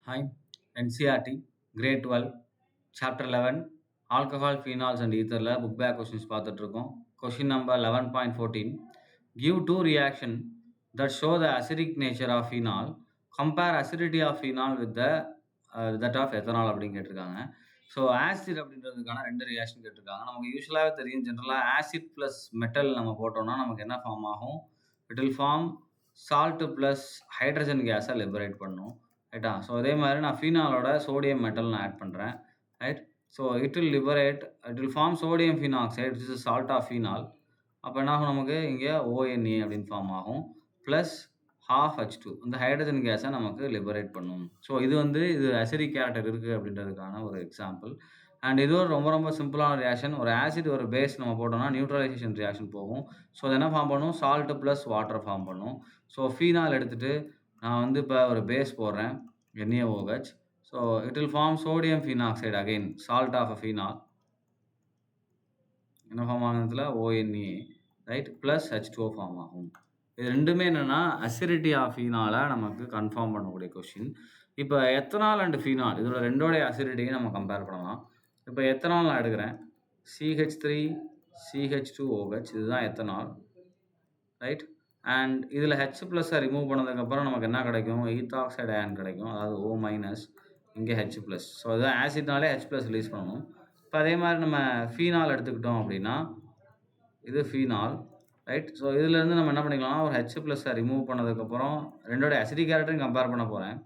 Hi, NCRT, Grade 12, Chapter 11, Alcohol, Phenols and Etherல book back questions பார்த்துட்டு இருக்கோம். Question number 11.14. Give two reaction that show the acidic nature of phenol. Compare acidity of phenol with that of ethanol அப்படின்னு கேட்டிருக்காங்க. So acid அப்படின்றதுக்கான 2 reaction கேட்டிருக்காங்க. நமக்கு யூசுவலாவே தெரியும் ஜெனரலா acid plus metal நம்ம போட்டோம்னா நமக்கு என்ன ஃபார்ம் ஆகும்? It will form salt plus hydrogen கேஸை லிபரேட் பண்ணும். ரைட்டா? ஸோ அதே மாதிரி நான் ஃபீனாலோட சோடியம் மெட்டல் நான் ஆட் பண்ணுறேன். Right? So it will form sodium phenoxide which is salt of phenol. அப்போ என்ன ஆகும் நமக்கு இங்கே ONA அப்படின்னு ஃபார்ம் ஆகும். ப்ளஸ் ½ H2 இந்த ஹைட்ரஜன் கேஸை நமக்கு லிபரேட் பண்ணும். ஸோ இது அசிடிக் கேரக்டர் இருக்குது அப்படின்றதுக்கான ஒரு எக்ஸாம்பிள். அண்ட் இது ஒரு ரொம்ப ரொம்ப சிம்பிளான ரியாக்ஷன். ஒரு ஆசிட் ஒரு பேஸ் நம்ம போட்டோம்னா நியூட்ரலைசேஷன் ரியாக்ஷன் போகும். ஸோ அது என்ன ஃபார்ம் பண்ணும்? சால்ட் ப்ளஸ் வாட்டர் ஃபார்ம் பண்ணும். ஸோ ஃபீனால் எடுத்துகிட்டு நான் இப்போ ஒரு பேஸ் போடுறேன் NaOH. So it will form sodium phenoxide again salt of a phenol. என்ன ஃபார்ம் ஆகுறதுல ONA right plus H2O form ஆகும். இது ரெண்டுமே என்னென்னா அசிடிட்டி ஆஃப் ஃபீனாலை நமக்கு கன்ஃபார்ம் பண்ணக்கூடிய கொஷின். இப்போ எத்தனால் அண்ட் ஃபீனால் இதோட ரெண்டோடைய அசிடிட்டியை நம்ம கம்பேர் பண்ணலாம். இப்போ எத்தனால் நான் எடுக்கிறேன் CH3 CH2OH இதுதான் எத்தனால் ரைட். அண்ட் இதில் H ப்ளஸ்ஸை ரிமூவ் பண்ணதுக்கப்புறம் நமக்கு என்ன கிடைக்கும்? ஈத்தாக்சைடு அயன் கிடைக்கும். அதாவது O- இங்கே H ப்ளஸ். ஸோ இதுதான் ஆசிட்னாலே H ப்ளஸ் ரிலீஸ் பண்ணணும். இப்போ அதே மாதிரி நம்ம ஃபீனால் எடுத்துக்கிட்டோம் அப்படின்னா இது ஃபீனால் ரைட். ஸோ இதிலேருந்து நம்ம என்ன பண்ணிக்கலாம்னா ஒரு H ப்ளஸ்ஸை ரிமூவ் பண்ணதுக்கப்புறம் ரெண்டோடைய அசிடிக் கேரக்டரையும் கம்பேர் பண்ண போகிறேன்.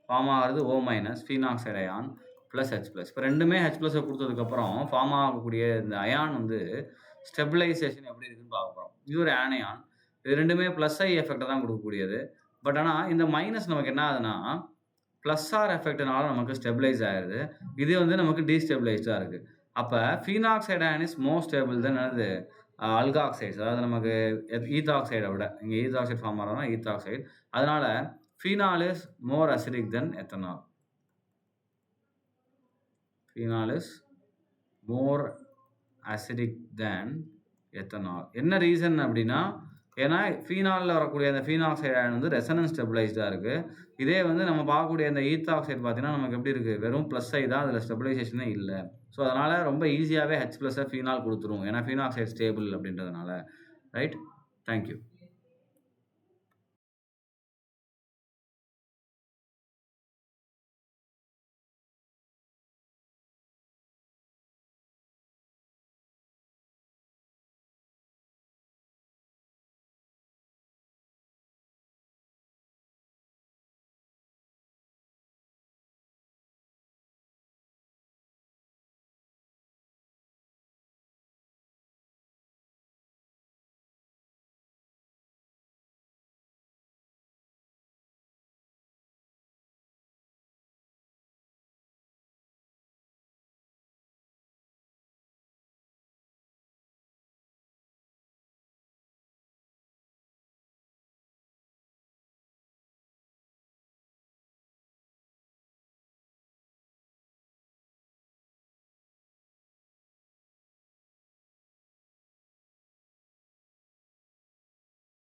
ஃபார்ம் ஆகிறது O- phenoxide ion plus H plus. இப்போ ரெண்டுமே H ப்ளஸ்ஸை கொடுத்ததுக்கப்புறம் ஃபார்ம் ஆகக்கூடிய இந்த அயான் ஸ்டெபிலைசேஷன் எப்படி இருக்குன்னு பார்க்க போகிறோம். இது ஒரு ஆனையான். இது ரெண்டுமே ப்ளஸ் ஐ எஃபெக்டை தான் கொடுக்கக்கூடியது. பட் ஆனால் இந்த மைனஸ் நமக்கு என்ன ஆகுதுன்னா ப்ளஸ் ஆர் எஃபெக்ட்னால நமக்கு ஸ்டெபிலைஸ் ஆகிடுது. இது நமக்கு டீஸ்டெபிலைஸ்டாக இருக்குது. அப்போ phenoxide ion is more stable தான் என்னது அல்காக்சைட்ஸ். அதாவது நமக்கு ஈத்தாக்சைடை விட இங்கே ஈத்தாக்சைடு ஃபார்ம் ஆகிறதுனா ஈத்தாக்சைடு. அதனால் phenol is more acidic then ethanol. Phenol is more acidic than ethanol. என்ன ரீசன் அப்படின்னா ஏன்னா ஃபீனாலில் வரக்கூடிய அந்த ஃபீனாக்சைடு அயன் ரெசனன்ஸ் ஸ்டெபிலைஸ்டாக இருக்குது. இதே நம்ம பார்க்கக்கூடிய அந்த ஈத்தாக்சைடு பார்த்தீங்கன்னா நமக்கு எப்படி இருக்குது? வெறும் ப்ளஸ் ஐ தான், அதில் ஸ்டெபிலைசேஷனே இல்லை. ஸோ அதனால் ரொம்ப ஈஸியாகவே H ப்ளஸ்ஸை ஃபீனால் கொடுத்துரும். ஏன்னா ஃபீனாக்சைடு ஸ்டேபிள் அப்படின்றதுனால. ரைட். தேங்க்யூ.